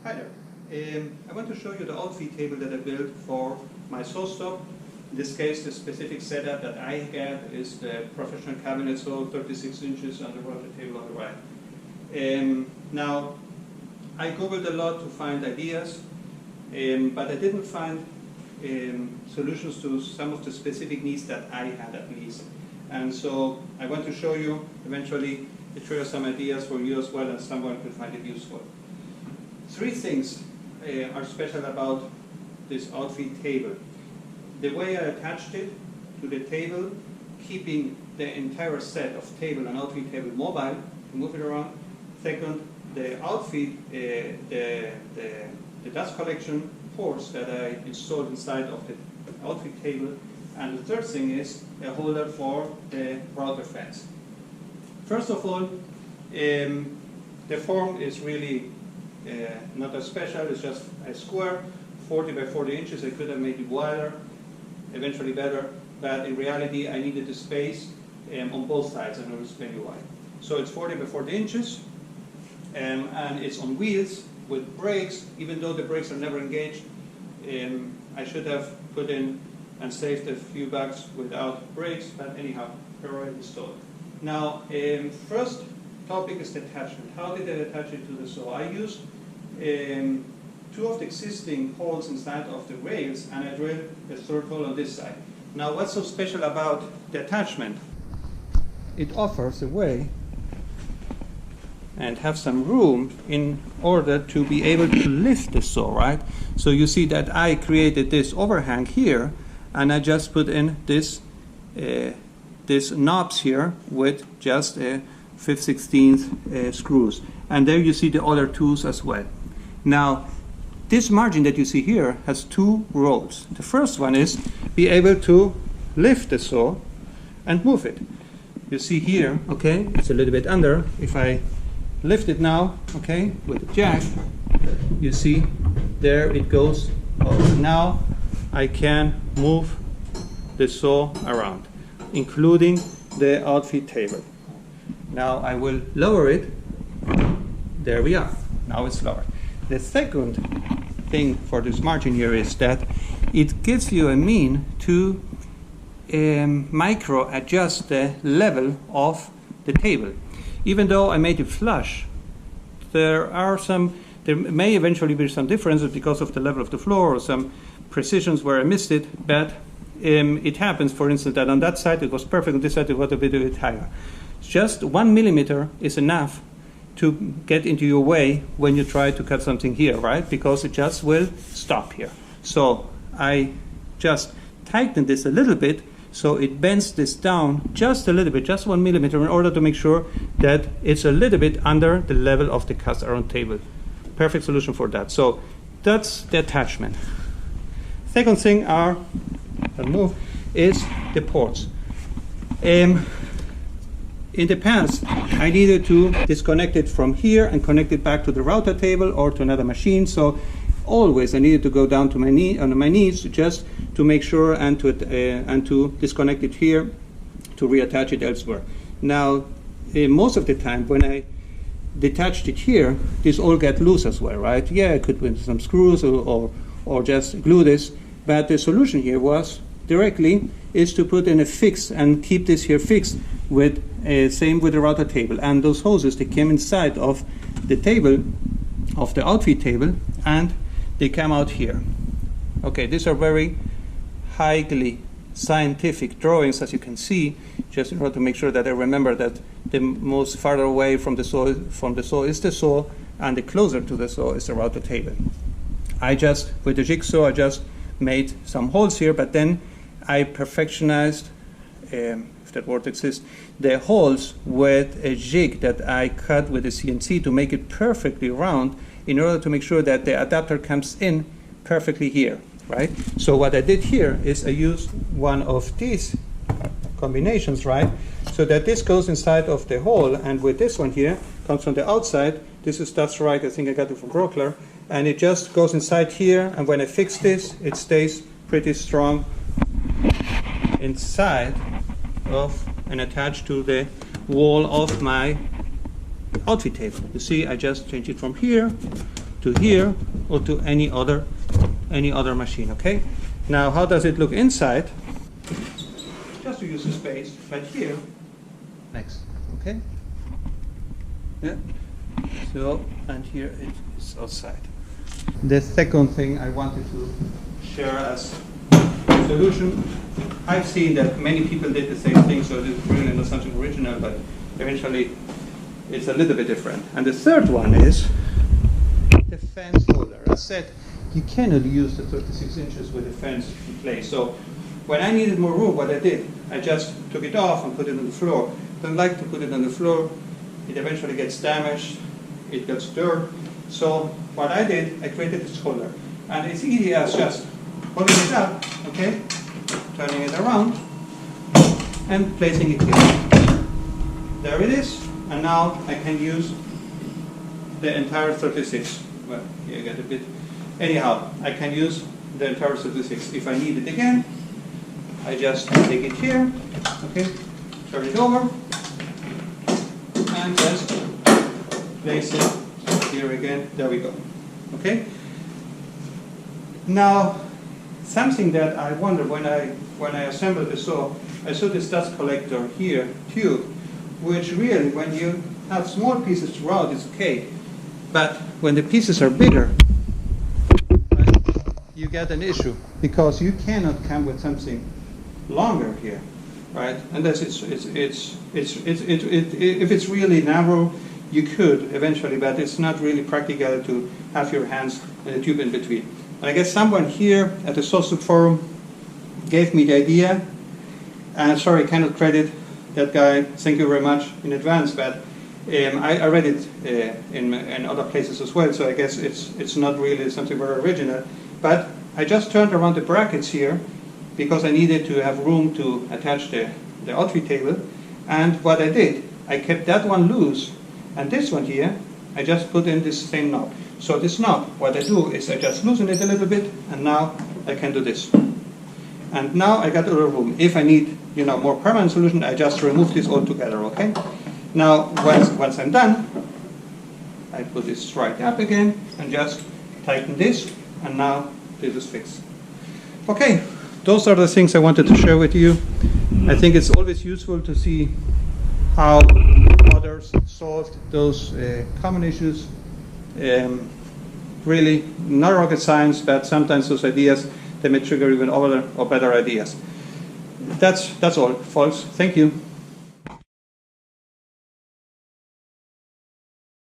Hi there. I want to show you the Outfeed table that I built for my SawStop. In this case, the specific setup that I get is the professional cabinet saw, 36 inches on the rotor table on the right. Now, I googled a lot to find ideas, but I didn't find solutions to some of the specific needs that I had at least. And so I want to show you, eventually, share some ideas for you as well, and someone could find it useful. Three things are special about this Outfeed table. The way I attached it to the table, keeping the entire set of table and Outfeed table mobile to move it around. Second, the Outfeed, the dust collection ports that I installed inside of the Outfeed table. And the third thing is a holder for the router fans. First of all, the form is really not that special. It's just a square, 40 by 40 inches. I could have made it wider, eventually better, but in reality I needed the space on both sides, and I will explain you why. So it's 40 by 40 inches, and it's on wheels with brakes. Even though the brakes are never engaged, I should have put in and saved a few bucks without brakes, but anyhow, they're already installed. Now, first topic is the attachment. How did I attach it to the saw? I used two of the existing holes inside of the rails, and I drilled a third hole on this side. Now, what's so special about the attachment? It offers a way and have some room in order to be able to lift the saw, right? So you see that I created this overhang here, and I just put in this knobs here with just 5/16 screws. And there you see the other tools as well. Now, this margin that you see here has two roles. The first one is be able to lift the saw and move it. You see here, okay, it's a little bit under. If I lift it now, okay, with the jack, you see there it goes. Now I can move the saw around, including the Outfeed table. Now I will lower it. There we are. Now it's lowered. The second thing for this margin here is that it gives you a mean to micro adjust the level of the table. Even though I made it flush, there may eventually be some differences because of the level of the floor or some precisions where I missed it, but it happens, for instance, that on that side it was perfect, on this side it was a bit higher. Just 1 millimeter is enough to get into your way when you try to cut something here, right? Because it just will stop here. So I just tighten this a little bit so it bends this down just a little bit, just 1 millimeter, in order to make sure that it's a little bit under the level of the cast iron table. Perfect solution for that. So that's the attachment. Second thing is the ports. In the past, I needed to disconnect it from here and connect it back to the router table or to another machine. So always I needed to go down to on my knees just to make sure and to disconnect it here to reattach it elsewhere. Now, most of the time when I detached it here, this all got loose as well, right? Yeah, I could put some screws or just glue this, but the solution here was directly is to put in a fix and keep this here fixed with same with the router table. And those hoses, they came inside of the table, of the Outfeed table, and they come out here. Okay, these are very highly scientific drawings, as you can see, just in order to make sure that I remember that the most farther away from the saw is the saw, and the closer to the saw is the router table. I just, with the jigsaw, I just made some holes here, but then I perfectionized, if that word exists, the holes with a jig that I cut with a CNC to make it perfectly round in order to make sure that the adapter comes in perfectly here, right? So what I did here is I used one of these combinations, right? So that this goes inside of the hole, and with this one here, comes from the outside. That's right, I think I got it from Brockler. And it just goes inside here, and when I fix this, it stays pretty strong inside of and attached to the wall of my Outfeed table. You see, I just change it from here to here or to any other machine. Okay. Now, how does it look inside? Just to use the space right here. Next. Okay. Yeah. So, and here it is outside. The second thing I wanted to share as a solution, I've seen that many people did the same thing, so it's really not something original, but eventually it's a little bit different. And the third one is the fence holder. I said you cannot use the 36 inches with the fence in place. So when I needed more room, what I did, I just took it off and put it on the floor. Don't like to put it on the floor. It eventually gets damaged. It gets dirt. So what I did, I created this holder. And it's easy as just holding it up, okay, turning it around, and placing it here. There it is. And now I can use the entire 36. Well, you get a bit. Anyhow, I can use the entire 36. If I need it again, I just take it here, okay, turn it over, and just place it here again. There we go. Okay. Now, something that I wondered when I assembled the saw, I saw this dust collector here, tube, which really, when you have small pieces throughout, it's okay. But when the pieces are bigger, right, you get an issue because you cannot come with something longer here, right? Unless if it's really narrow, you could eventually, but it's not really practical to have your hands and the tube in between. And I guess someone here at the SawStop forum gave me the idea. And sorry, I cannot credit that guy. Thank you very much in advance, but I read it in other places as well, so I guess it's not really something very original. But I just turned around the brackets here because I needed to have room to attach the Outfeed table. And what I did, I kept that one loose, and this one here, I just put in this same knob. So this knob, what I do is I just loosen it a little bit, and now I can do this. And now I got a little room. If I need, more permanent solution, I just remove this altogether, okay? Now, once I'm done, I put this right up again and just tighten this, and now this is fixed. Okay, those are the things I wanted to share with you. I think it's always useful to see how others solved those common issues. Really, not rocket science, but sometimes those ideas, they may trigger even other or better ideas. That's all, folks. Thank you.